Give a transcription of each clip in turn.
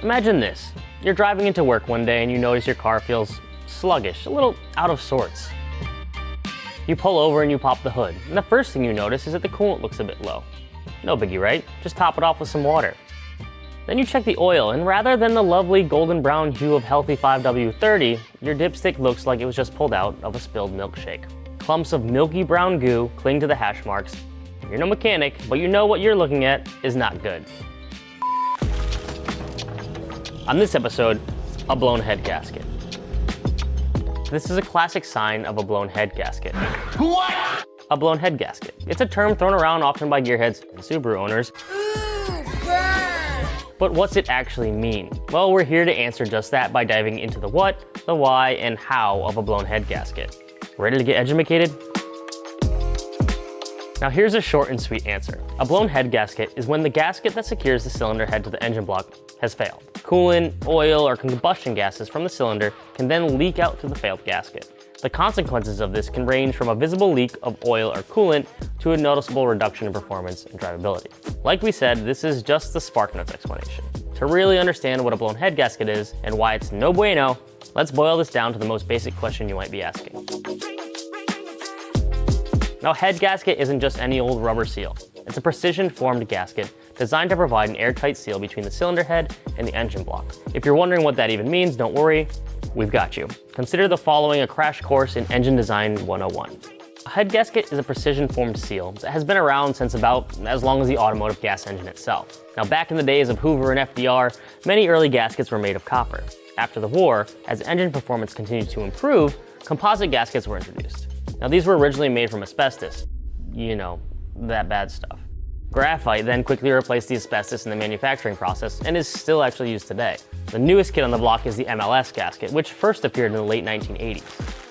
Imagine this. You're driving into work one day and you notice your car feels sluggish, a little out of sorts. You pull over and you pop the hood, and the first thing you notice is that the coolant looks a bit low. No biggie, right? Just top it off with some water. Then you check the oil, and rather than the lovely golden brown hue of healthy 5W30, your dipstick looks like it was just pulled out of a spilled milkshake. Clumps of milky brown goo cling to the hash marks. You're no mechanic, but you know what you're looking at is not good. On this episode, a blown head gasket. This is a classic sign of a blown head gasket. What? A blown head gasket. It's a term thrown around often by gearheads and Subaru owners. But what's it actually mean? Well, we're here to answer just that by diving into the what, the why, and how of a blown head gasket. Ready to get edumacated? Now here's a short and sweet answer. A blown head gasket is when the gasket that secures the cylinder head to the engine block has failed. Coolant, oil, or combustion gases from the cylinder can then leak out through the failed gasket. The consequences of this can range from a visible leak of oil or coolant to a noticeable reduction in performance and drivability. Like we said, this is just the SparkNotes explanation. To really understand what a blown head gasket is and why it's no bueno, let's boil this down to the most basic question you might be asking. Now, a head gasket isn't just any old rubber seal. It's a precision-formed gasket designed to provide an airtight seal between the cylinder head and the engine block. If you're wondering what that even means, don't worry, we've got you. Consider the following a crash course in Engine Design 101. A head gasket is a precision-formed seal that has been around since about as long as the automotive gas engine itself. Now, back in the days of Hoover and FDR, many early gaskets were made of copper. After the war, as engine performance continued to improve, composite gaskets were introduced. Now, these were originally made from asbestos. You know, that bad stuff. Graphite then quickly replaced the asbestos in the manufacturing process and is still actually used today. The newest kid on the block is the MLS gasket, which first appeared in the late 1980s.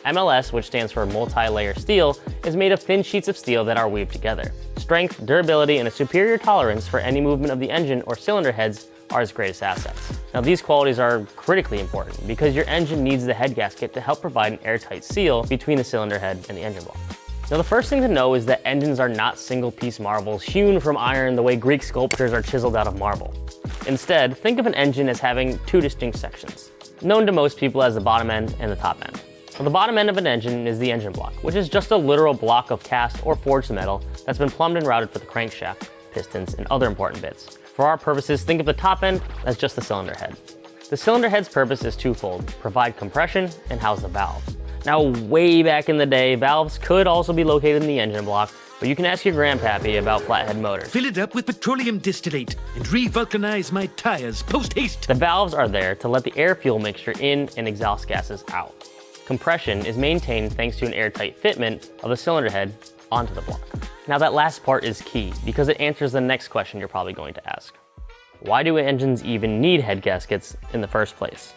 MLS, which stands for multi-layer steel, is made of thin sheets of steel that are weaved together. Strength, durability, and a superior tolerance for any movement of the engine or cylinder heads are its greatest assets. Now, these qualities are critically important because your engine needs the head gasket to help provide an airtight seal between the cylinder head and the engine block. Now, the first thing to know is that engines are not single-piece marbles hewn from iron the way Greek sculptures are chiseled out of marble. Instead, think of an engine as having two distinct sections, known to most people as the bottom end and the top end. Well, the bottom end of an engine is the engine block, which is just a literal block of cast or forged metal that's been plumbed and routed for the crankshaft, pistons, and other important bits. For our purposes, think of the top end as just the cylinder head. The cylinder head's purpose is twofold: provide compression and house the valves. Now, way back in the day, valves could also be located in the engine block, but you can ask your grandpappy about flathead motors. Fill it up with petroleum distillate and re-vulcanize my tires post-haste. The valves are there to let the air-fuel mixture in and exhaust gases out. Compression is maintained thanks to an airtight fitment of the cylinder head onto the block. Now, that last part is key because it answers the next question you're probably going to ask. Why do engines even need head gaskets in the first place?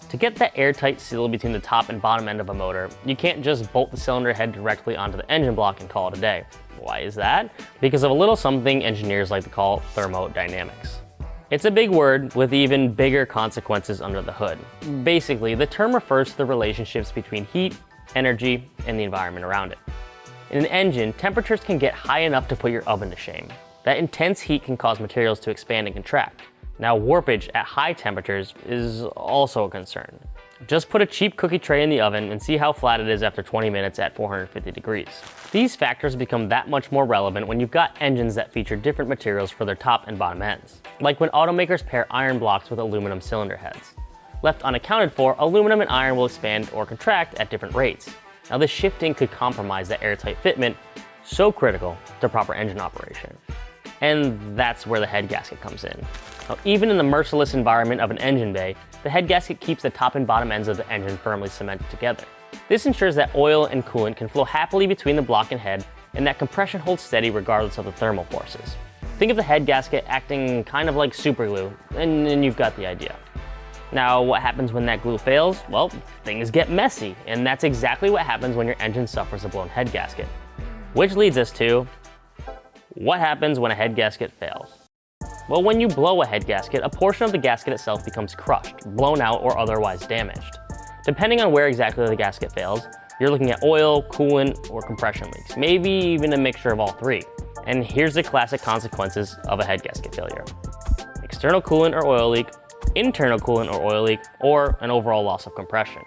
To get that airtight seal between the top and bottom end of a motor, you can't just bolt the cylinder head directly onto the engine block and call it a day. Why is that? Because of a little something engineers like to call thermodynamics. It's a big word with even bigger consequences under the hood. Basically, the term refers to the relationships between heat, energy, and the environment around it. In an engine, temperatures can get high enough to put your oven to shame. That intense heat can cause materials to expand and contract. Now, warpage at high temperatures is also a concern. Just put a cheap cookie tray in the oven and see how flat it is after 20 minutes at 450 degrees. These factors become that much more relevant when you've got engines that feature different materials for their top and bottom ends. Like when automakers pair iron blocks with aluminum cylinder heads. Left unaccounted for, aluminum and iron will expand or contract at different rates. Now, this shifting could compromise the airtight fitment, so critical to proper engine operation. And that's where the head gasket comes in. Now, even in the merciless environment of an engine bay, the head gasket keeps the top and bottom ends of the engine firmly cemented together. This ensures that oil and coolant can flow happily between the block and head, and that compression holds steady regardless of the thermal forces. Think of the head gasket acting kind of like super glue, and you've got the idea. Now, what happens when that glue fails? Well, things get messy, and that's exactly what happens when your engine suffers a blown head gasket. Which leads us to, what happens when a head gasket fails? Well, when you blow a head gasket, a portion of the gasket itself becomes crushed, blown out, or otherwise damaged. Depending on where exactly the gasket fails, you're looking at oil, coolant, or compression leaks, maybe even a mixture of all three. And here's the classic consequences of a head gasket failure. External coolant or oil leak, internal coolant or oil leak, or an overall loss of compression.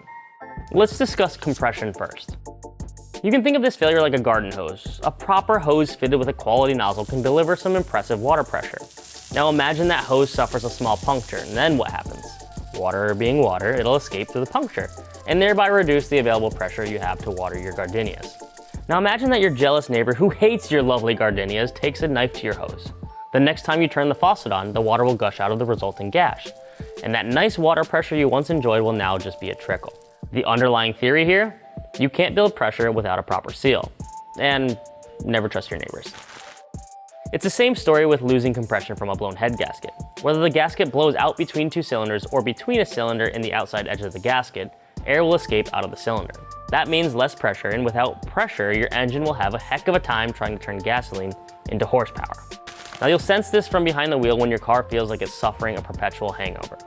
Let's discuss compression first. You can think of this failure like a garden hose. A proper hose fitted with a quality nozzle can deliver some impressive water pressure. Now imagine that hose suffers a small puncture, and then what happens? Water being water, it'll escape through the puncture, and thereby reduce the available pressure you have to water your gardenias. Now imagine that your jealous neighbor who hates your lovely gardenias takes a knife to your hose. The next time you turn the faucet on, the water will gush out of the resulting gash, and that nice water pressure you once enjoyed will now just be a trickle. The underlying theory here? You can't build pressure without a proper seal. And never trust your neighbors. It's the same story with losing compression from a blown head gasket. Whether the gasket blows out between two cylinders or between a cylinder and the outside edge of the gasket, air will escape out of the cylinder. That means less pressure, and without pressure, your engine will have a heck of a time trying to turn gasoline into horsepower. Now you'll sense this from behind the wheel when your car feels like it's suffering a perpetual hangover.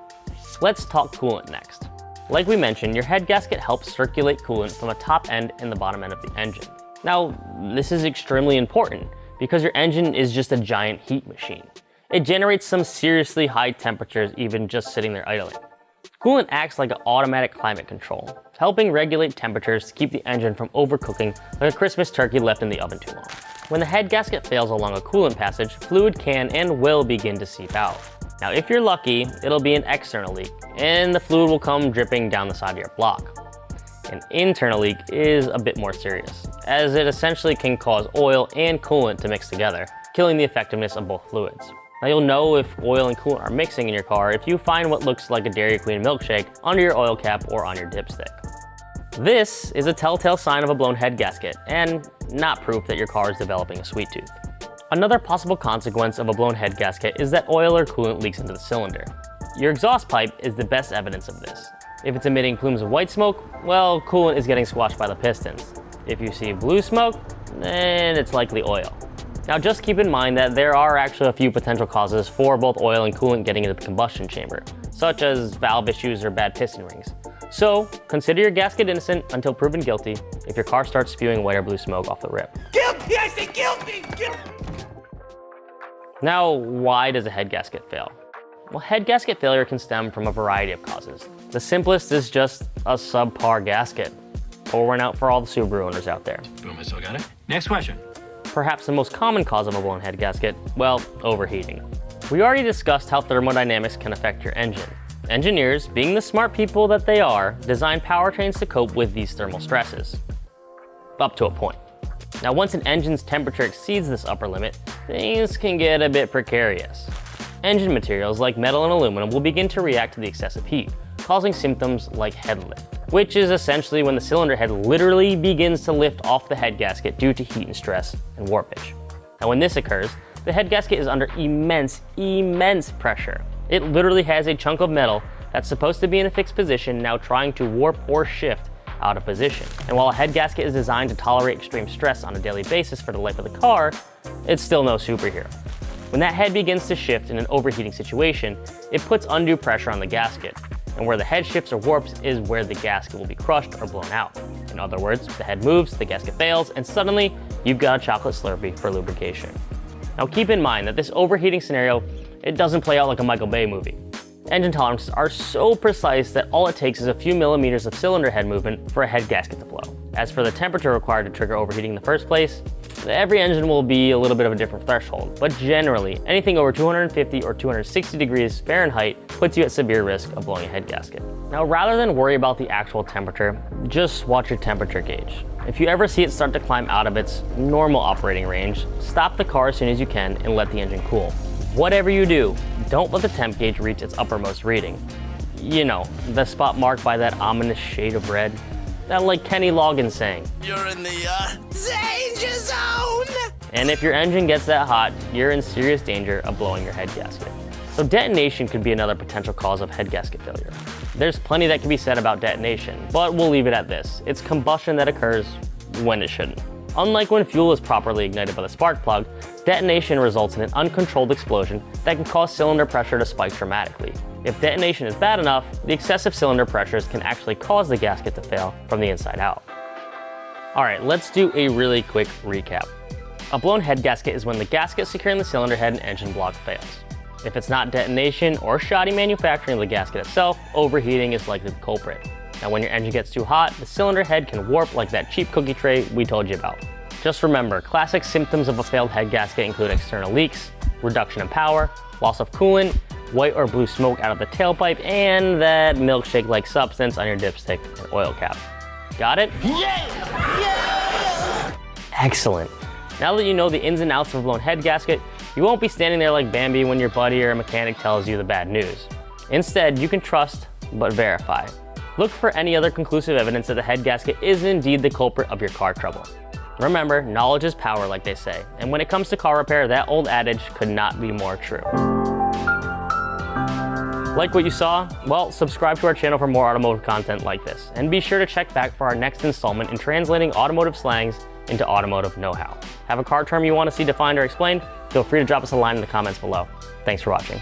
Let's talk coolant next. Like we mentioned, your head gasket helps circulate coolant from the top end and the bottom end of the engine. Now, this is extremely important because your engine is just a giant heat machine. It generates some seriously high temperatures even just sitting there idling. Coolant acts like an automatic climate control, helping regulate temperatures to keep the engine from overcooking like a Christmas turkey left in the oven too long. When the head gasket fails along a coolant passage, fluid can and will begin to seep out. Now, if you're lucky, it'll be an external leak, and the fluid will come dripping down the side of your block. An internal leak is a bit more serious, as it essentially can cause oil and coolant to mix together, killing the effectiveness of both fluids. Now you'll know if oil and coolant are mixing in your car if you find what looks like a Dairy Queen milkshake under your oil cap or on your dipstick. This is a telltale sign of a blown head gasket, and not proof that your car is developing a sweet tooth. Another possible consequence of a blown head gasket is that oil or coolant leaks into the cylinder. Your exhaust pipe is the best evidence of this. If it's emitting plumes of white smoke, well, coolant is getting squashed by the pistons. If you see blue smoke, then it's likely oil. Now just keep in mind that there are actually a few potential causes for both oil and coolant getting into the combustion chamber, such as valve issues or bad piston rings. So consider your gasket innocent until proven guilty if your car starts spewing white or blue smoke off the rip. Guilty! I say guilty! Now, why does a head gasket fail? Well, head gasket failure can stem from a variety of causes. The simplest is just a subpar gasket. Pour one out for all the Subaru owners out there. Boom, I still got it. Next question. Perhaps the most common cause of a blown head gasket, well, overheating. We already discussed how thermodynamics can affect your engine. Engineers, being the smart people that they are, design powertrains to cope with these thermal stresses. Up to a point. Now, once an engine's temperature exceeds this upper limit, things can get a bit precarious. Engine materials like metal and aluminum will begin to react to the excessive heat, causing symptoms like head lift, which is essentially when the cylinder head literally begins to lift off the head gasket due to heat and stress and warpage. Now, when this occurs, the head gasket is under immense pressure. It literally has a chunk of metal that's supposed to be in a fixed position now trying to warp or shift out of position. And while a head gasket is designed to tolerate extreme stress on a daily basis for the life of the car, it's still no superhero. When that head begins to shift in an overheating situation, it puts undue pressure on the gasket, and where the head shifts or warps is where the gasket will be crushed or blown out. In other words, the head moves, the gasket fails, and suddenly you've got a chocolate Slurpee for lubrication. Now keep in mind that this overheating scenario, it doesn't play out like a Michael Bay movie. Engine tolerances are so precise that all it takes is a few millimeters of cylinder head movement for a head gasket to blow. As for the temperature required to trigger overheating in the first place, every engine will be a little bit of a different threshold, but generally, anything over 250 or 260 degrees Fahrenheit puts you at severe risk of blowing a head gasket. Now, rather than worry about the actual temperature, just watch your temperature gauge. If you ever see it start to climb out of its normal operating range, stop the car as soon as you can and let the engine cool. Whatever you do, don't let the temp gauge reach its uppermost reading. You know, the spot marked by that ominous shade of red. That like Kenny Loggins saying, "You're in the danger zone!" And if your engine gets that hot, you're in serious danger of blowing your head gasket. So detonation could be another potential cause of head gasket failure. There's plenty that can be said about detonation, but we'll leave it at this. It's combustion that occurs when it shouldn't. Unlike when fuel is properly ignited by the spark plug, detonation results in an uncontrolled explosion that can cause cylinder pressure to spike dramatically. If detonation is bad enough, the excessive cylinder pressures can actually cause the gasket to fail from the inside out. Alright, let's do a really quick recap. A blown head gasket is when the gasket securing the cylinder head and engine block fails. If it's not detonation or shoddy manufacturing of the gasket itself, overheating is likely the culprit. Now when your engine gets too hot, the cylinder head can warp like that cheap cookie tray we told you about. Just remember, classic symptoms of a failed head gasket include external leaks, reduction in power, loss of coolant, white or blue smoke out of the tailpipe, and that milkshake-like substance on your dipstick and oil cap. Got it? Yeah! Excellent. Now that you know the ins and outs of a blown head gasket, you won't be standing there like Bambi when your buddy or a mechanic tells you the bad news. Instead, you can trust but verify. Look for any other conclusive evidence that the head gasket is indeed the culprit of your car trouble. Remember, knowledge is power, like they say, and when it comes to car repair, that old adage could not be more true. Like what you saw? Well, subscribe to our channel for more automotive content like this, and be sure to check back for our next installment in translating automotive slangs into automotive know-how. Have a car term you want to see defined or explained? Feel free to drop us a line in the comments below. Thanks for watching.